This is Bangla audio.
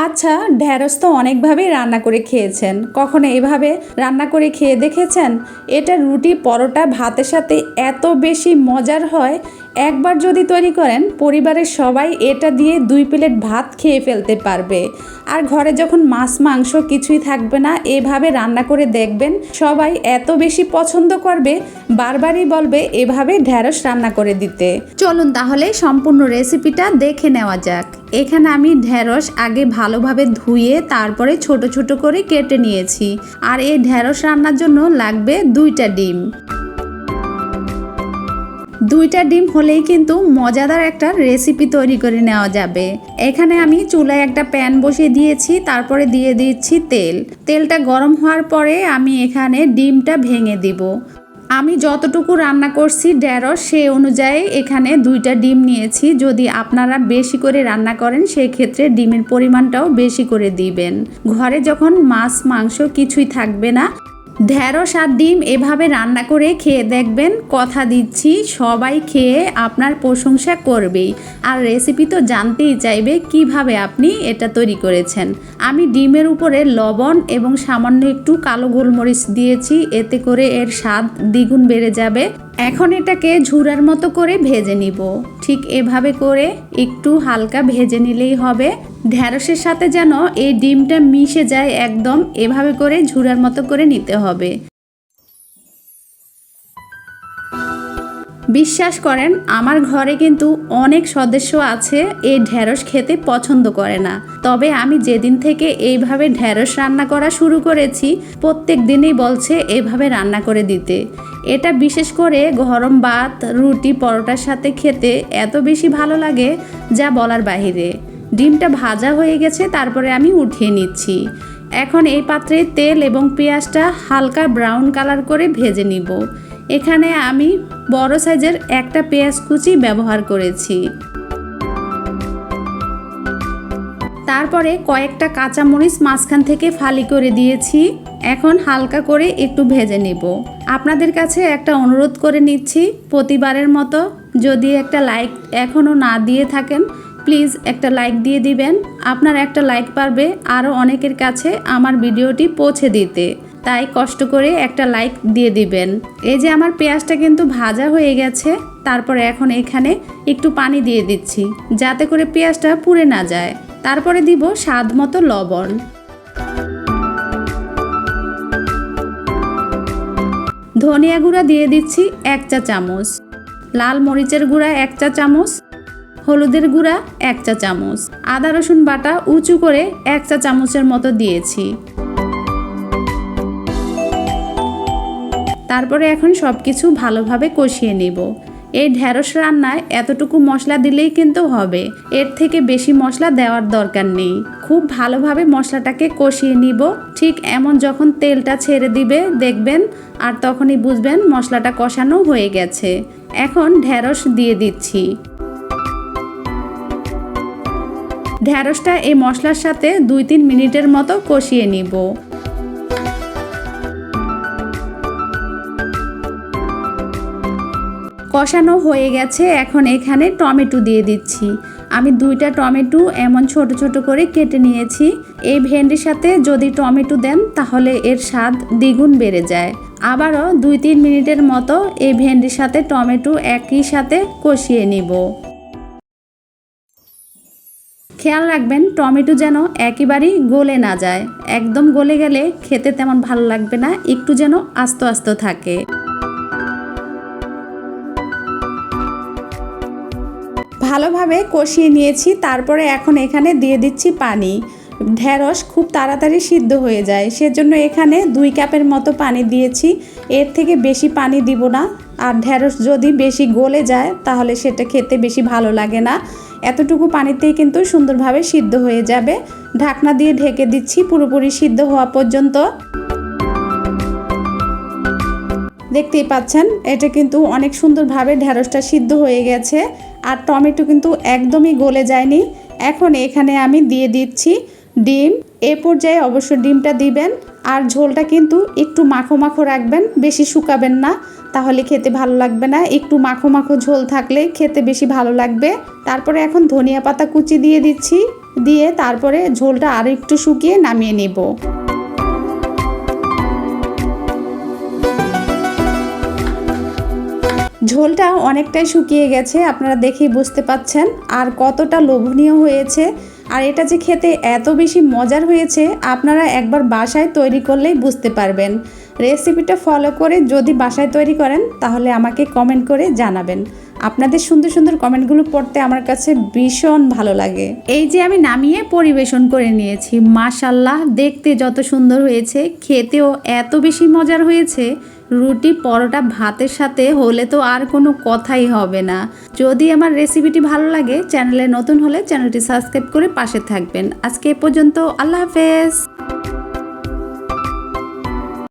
আচ্ছা, ঢ্যাঁড়স তো অনেকভাবেই রান্না করে খেয়েছেন। কখনো এভাবে রান্না করে খেয়ে দেখেছেন? এটা রুটি, পরোটা, ভাতের সাথে এত বেশি মজার হয়। একবার যদি তৈরি করেন, পরিবারের সবাই এটা দিয়ে 2 প্লেট ভাত খেয়ে ফেলতে পারবে। আর ঘরে যখন মাছ মাংস কিছুই থাকবে না, এভাবে রান্না করে দেখবেন, সবাই এত বেশি পছন্দ করবে, বারবারই বলবে এভাবে ঢ্যাঁড়স রান্না করে দিতে। চলুন তাহলে সম্পূর্ণ রেসিপিটা দেখে নেওয়া যাক। এখানে আমি ঢ্যাঁড়স আগে ভালোভাবে ধুয়ে তারপরে ছোট ছোট করে কেটে নিয়েছি। আর এই ঢ্যাঁড়স রান্নার জন্য লাগবে 2টা ডিম। 2টা ডিম হলেই কিন্তু মজাদার একটা রেসিপি তৈরি করে নেওয়া যাবে। এখানে আমি চুলায় একটা প্যান বসিয়ে দিয়েছি, তারপরে দিয়ে দিচ্ছি তেল। তেলটা গরম হওয়ার পরে আমি এখানে ডিমটা ভেঙে দিব। আমি যতটুকু রান্না করছি ঢ্যাঁড়স সেই অনুযায়ী এখানে 2টা ডিম নিয়েছি। যদি আপনারা বেশি করে রান্না করেন সেই ক্ষেত্রে ডিমের পরিমাণটাও বেশি করে দিবেন। ঘরে যখন মাছ মাংস কিছুই থাকবে না, ঢ্যাঁড়স আর ডিম এভাবে রান্না করে খেয়ে দেখবেন, কথা দিচ্ছি সবাই খেয়ে আপনার প্রশংসা করবেই। আর রেসিপি তো জানতেই চাইবে কিভাবে আপনি এটা তৈরি করেছেন। আমি ডিমের উপরে লবণ এবং সামান্য একটু কালো গোলমরিচ দিয়েছি, এতে করে এর স্বাদ দ্বিগুণ বেড়ে যাবে। এখন এটাকে ঝুরার মতো করে ভেজে নিব। ঠিক এভাবে করে একটু হালকা ভেজে নিলেই হবে। ঢ্যাঁড়সের সাথে যেন এই ডিমটা মিশে যায় একদম, এভাবে করে ঝুরার মতো করে নিতে হবে। বিশ্বাস করেন, আমার ঘরে কিন্তু অনেক সদস্য আছে এই ঢ্যাঁড়স খেতে পছন্দ করে না। তবে আমি যেদিন থেকে এইভাবে ঢ্যাঁড়স রান্না করা শুরু করেছি, প্রত্যেক দিনই বলছে এভাবে রান্না করে দিতে। এটা বিশেষ করে গরম ভাত, রুটি, পরোটার সাথে খেতে এত বেশি ভালো লাগে যা বলার বাহিরে। ডিমটা ভাজা হয়ে গেছে, তারপরে আমি উঠিয়ে নিচ্ছি। এখন এই পাত্রে তেল এবং পেঁয়াজটা হালকা ব্রাউন কালার করে ভেজে নিব। এখানে আমি বড় সাইজের একটা পেঁয়াজ কুচি ব্যবহার করেছি। তারপরে কয়েকটা কাঁচামরিচ মাঝখান থেকে ফালি করে দিয়েছি। এখন হালকা করে একটু ভেজে নেব। আপনাদের কাছে একটা অনুরোধ করে নিচ্ছি, প্রতিবারের মতো যদি একটা লাইক এখনও না দিয়ে থাকেন, প্লিজ একটা লাইক দিয়ে দিবেন। আপনার একটা লাইক পারবে আরও অনেকের কাছে আমার ভিডিওটি পৌঁছে দিতে, তাই কষ্ট করে একটা লাইক দিয়ে দিবেন। এই যে আমার পেঁয়াজটা কিন্তু ভাজা হয়ে গেছে। তারপরে এখন এখানে একটু পানি দিয়ে দিচ্ছি, যাতে করে পেঁয়াজটা পুড়ে না যায়। তারপরে দিব স্বাদ মতো লবণ। ধনিয়া গুঁড়া দিয়ে দিচ্ছি 1 চা চামচ, লাল মরিচের গুঁড়া 1 চা চামচ, হলুদের গুঁড়া 1 চা চামচ, আদা রসুন বাটা উঁচু করে 1 চা চামচের মতো দিয়েছি। তারপরে এখন সব কিছু ভালোভাবে কষিয়ে নিব। এই ঢ্যাঁড়স রান্নায় এতটুকু মশলা দিলেই কিন্তু হবে, এর থেকে বেশি মশলা দেওয়ার দরকার নেই। খুব ভালোভাবে মশলাটাকে কষিয়ে নিব। ঠিক এমন যখন তেলটা ছেড়ে দিবে দেখবেন, আর তখনই বুঝবেন মশলাটা কষানো হয়ে গেছে। এখন ঢ্যাঁড়স দিয়ে দিচ্ছি। ঢ্যাঁড়সটা এই মশলার সাথে 2-3 মিনিটের মতো কষিয়ে নিব। কষানো হয়ে গেছে। এখন এখানে টমেটো দিয়ে দিচ্ছি। আমি 2টা টমেটো এমন ছোট ছোট করে কেটে নিয়েছি। এই ভেন্ডির সাথে যদি টমেটো দেন তাহলে এর স্বাদ দ্বিগুণ বেড়ে যায়। আবারও 2-3 মিনিটের মতো এই ভেন্ডির সাথে টমেটো একই সাথে কষিয়ে নিব। খেয়াল রাখবেন টমেটো যেন একেবারেই গলে না যায়। একদম গলে গেলে খেতে তেমন ভালো লাগবে না, একটু যেন আস্ত আস্ত থাকে। ভালোভাবে কষিয়ে নিয়েছি। তারপরে এখন এখানে দিয়ে দিচ্ছি পানি। ঢ্যাঁড়স খুব তাড়াতাড়ি সিদ্ধ হয়ে যায়, সেজন্য এখানে 2 কাপের মতো পানি দিয়েছি। এর থেকে বেশি পানি দিব না। আর ঢ্যাঁড়স যদি বেশি গলে যায় তাহলে সেটা খেতে বেশি ভালো লাগে না। এতটুকু পানিতেই কিন্তু সুন্দরভাবে সিদ্ধ হয়ে যাবে। ঢাকনা দিয়ে ঢেকে দিচ্ছি পুরোপুরি সিদ্ধ হওয়া পর্যন্ত। দেখতেই পাচ্ছেন এটা কিন্তু অনেক সুন্দরভাবে ঢ্যাঁড়সটা সিদ্ধ হয়ে গেছে, আর টমেটো কিন্তু একদমই গলে যায়নি। এখন এখানে আমি দিয়ে দিচ্ছি ডিম। এ পর্যায়ে অবশ্য ডিমটা দিবেন। আর ঝোলটা কিন্তু একটু মাখো মাখো রাখবেন, বেশি শুকাবেন না, তাহলে খেতে ভালো লাগবে না। একটু মাখো মাখো ঝোল থাকলে খেতে বেশি ভালো লাগবে। তারপরে এখন ধনিয়া পাতা কুচি দিয়ে দিচ্ছি। দিয়ে তারপরে ঝোলটা আরও একটু শুকিয়ে নামিয়ে নেব। ঝোলটা অনেকটাই শুকিয়ে গেছে, আপনারা দেখেই বুঝতে পাচ্ছেন আর কতটা লোভনীয় হয়েছে। আর এটা যে খেতে এত বেশি মজার হয়েছে আপনারা একবার বাসায় তৈরি করলেই বুঝতে পারবেন। রেসিপিটা ফলো করে যদি বাসায় তৈরি করেন তাহলে আমাকে কমেন্ট করে জানাবেন। আপনাদের সুন্দর সুন্দর কমেন্টগুলো পড়তে আমার কাছে ভীষণ ভালো লাগে। এই যে আমি নামিয়ে পরিবেশন করে নিয়েছি, মাশাআল্লাহ দেখতে যত সুন্দর হয়েছে খেতেও এত বেশি মজার হয়েছে। রুটি পরোটা ভাতের সাথে হলে তো আর কোনো কথাই হবে না। যদি আমার রেসিপিটি ভালো লাগে চ্যানেলে নতুন হলে চ্যানেলটি সাবস্ক্রাইব করে পাশে থাকবেন। আজকে এ পর্যন্ত, আল্লাহ হাফেজ।